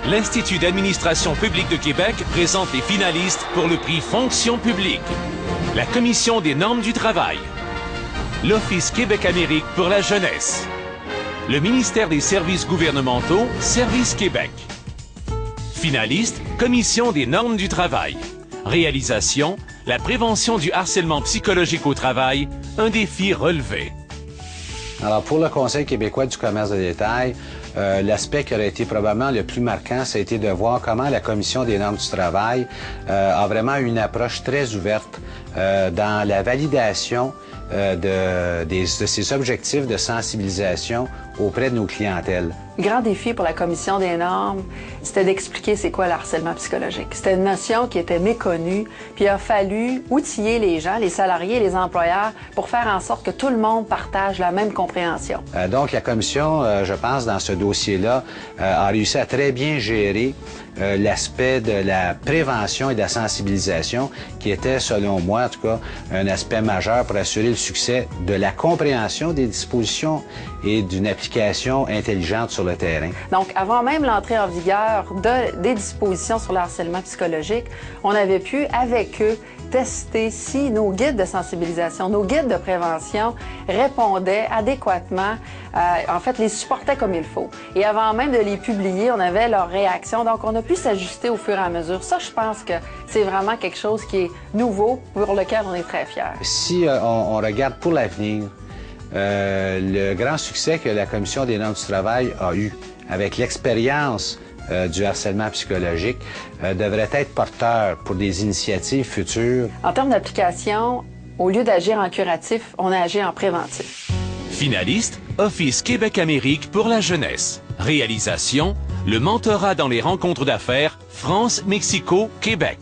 l'Institut d'administration publique de Québec présente les finalistes pour le prix Fonction publique. La Commission des normes du travail, l'Office Québec-Amérique pour la jeunesse, le ministère des services gouvernementaux, Service Québec. Finaliste, Commission des normes du travail. Réalisation, la prévention du harcèlement psychologique au travail, un défi relevé. Alors, pour le Conseil québécois du commerce de détail, l'aspect qui aurait été probablement le plus marquant, ça a été de voir comment la Commission des normes du travail a vraiment une approche très ouverte dans la validation de ces objectifs de sensibilisation auprès de nos clientèles. Le grand défi pour la Commission des normes, c'était d'expliquer c'est quoi le harcèlement psychologique. C'était une notion qui était méconnue, puis il a fallu outiller les gens, les salariés, les employeurs, pour faire en sorte que tout le monde partage la même compréhension. Donc la Commission, je pense, dans ce dossier-là, a réussi à très bien gérer l'aspect de la prévention et de la sensibilisation qui était, selon moi, en tout cas, un aspect majeur pour assurer le succès de la compréhension des dispositions et d'une application intelligente sur le terrain. Donc, avant même l'entrée en vigueur des dispositions sur le harcèlement psychologique, on avait pu, avec eux, tester si nos guides de sensibilisation, nos guides de prévention répondaient adéquatement, en fait, les supportaient comme il faut. Et avant même de les publier, on avait leur réaction. Donc, on a pu s'ajuster au fur et à mesure. Ça, je pense que c'est vraiment quelque chose qui est nouveau, pour lequel on est très fiers. Si on regarde pour l'avenir, le grand succès que la Commission des normes du travail a eu avec l'expérience du harcèlement psychologique devrait être porteur pour des initiatives futures. En termes d'application, au lieu d'agir en curatif, on a agi en préventif. Finaliste, Office Québec-Amérique pour la jeunesse. Réalisation, le mentorat dans les rencontres d'affaires France-Mexico-Québec.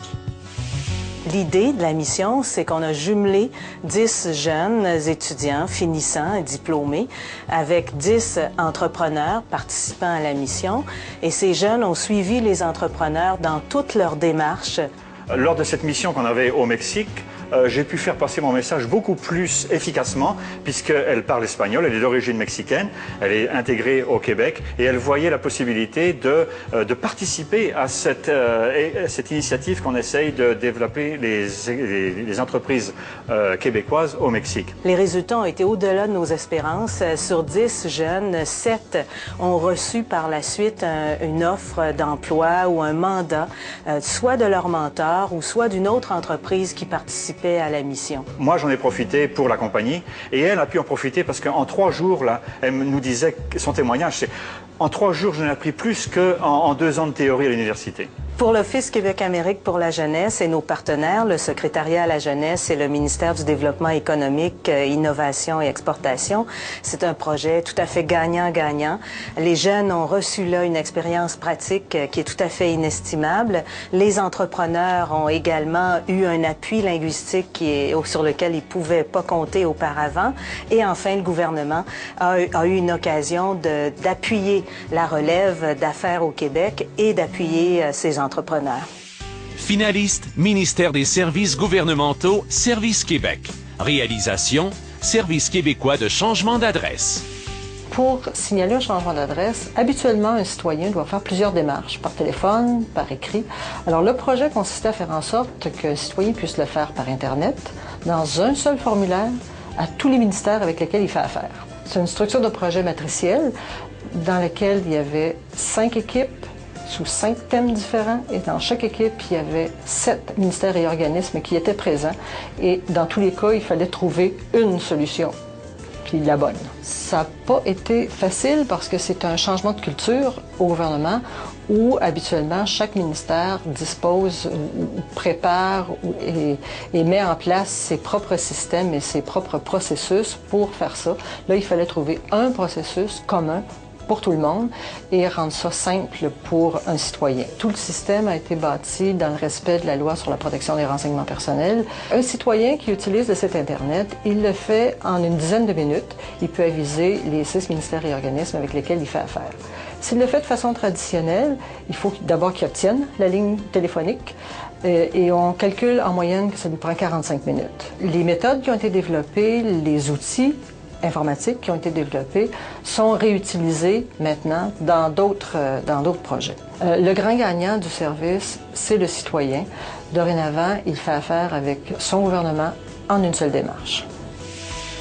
L'idée de la mission, c'est qu'on a jumelé 10 jeunes étudiants finissants et diplômés avec 10 entrepreneurs participant à la mission. Et ces jeunes ont suivi les entrepreneurs dans toutes leurs démarches. Lors de cette mission qu'on avait au Mexique, j'ai pu faire passer mon message beaucoup plus efficacement puisqu'elle parle espagnol, elle est d'origine mexicaine, elle est intégrée au Québec et elle voyait la possibilité de participer à cette initiative qu'on essaye de développer les entreprises québécoises au Mexique. Les résultats ont été au-delà de nos espérances. Sur 10 jeunes, 7 ont reçu par la suite une offre d'emploi ou un mandat, soit de leur mentor ou soit d'une autre entreprise qui participe à la mission. Moi, j'en ai profité pour la compagnie et elle a pu en profiter parce qu'en 3 jours, là, elle nous disait, son témoignage, c'est en 3 jours, je n'ai appris plus qu'en 2 ans de théorie à l'université. Pour l'Office Québec-Amérique pour la jeunesse et nos partenaires, le Secrétariat à la jeunesse et le ministère du Développement économique, Innovation et Exportation, c'est un projet tout à fait gagnant-gagnant. Les jeunes ont reçu là une expérience pratique qui est tout à fait inestimable. Les entrepreneurs ont également eu un appui linguistique sur lequel ils ne pouvaient pas compter auparavant. Et enfin, le gouvernement a eu une occasion d'appuyer la relève d'affaires au Québec et d'appuyer ces entrepreneurs. Finaliste, ministère des services gouvernementaux, Service Québec. Réalisation, Service québécois de changement d'adresse. Pour signaler un changement d'adresse, habituellement, un citoyen doit faire plusieurs démarches, par téléphone, par écrit. Alors, le projet consistait à faire en sorte qu'un citoyen puisse le faire par Internet, dans un seul formulaire, à tous les ministères avec lesquels il fait affaire. C'est une structure de projet matricielle dans laquelle il y avait 5 équipes, sous 5 thèmes différents, et dans chaque équipe, il y avait 7 ministères et organismes qui étaient présents. Et dans tous les cas, il fallait trouver une solution, puis la bonne. Ça n'a pas été facile parce que c'est un changement de culture au gouvernement où, habituellement, chaque ministère dispose ou prépare et met en place ses propres systèmes et ses propres processus pour faire ça. Là, il fallait trouver un processus commun pour tout le monde et rendre ça simple pour un citoyen. Tout le système a été bâti dans le respect de la loi sur la protection des renseignements personnels. Un citoyen qui utilise le site Internet, il le fait en une dizaine de minutes. Il peut aviser les 6 ministères et organismes avec lesquels il fait affaire. S'il le fait de façon traditionnelle, il faut d'abord qu'il obtienne la ligne téléphonique et on calcule en moyenne que ça lui prend 45 minutes. Les méthodes qui ont été développées, les outils informatiques qui ont été développés sont réutilisés maintenant dans d'autres projets. Le grand gagnant du service, c'est le citoyen. Dorénavant, il fait affaire avec son gouvernement en une seule démarche.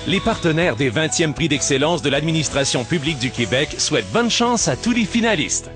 Les partenaires des 20e prix d'excellence de l'administration publique du Québec souhaitent bonne chance à tous les finalistes.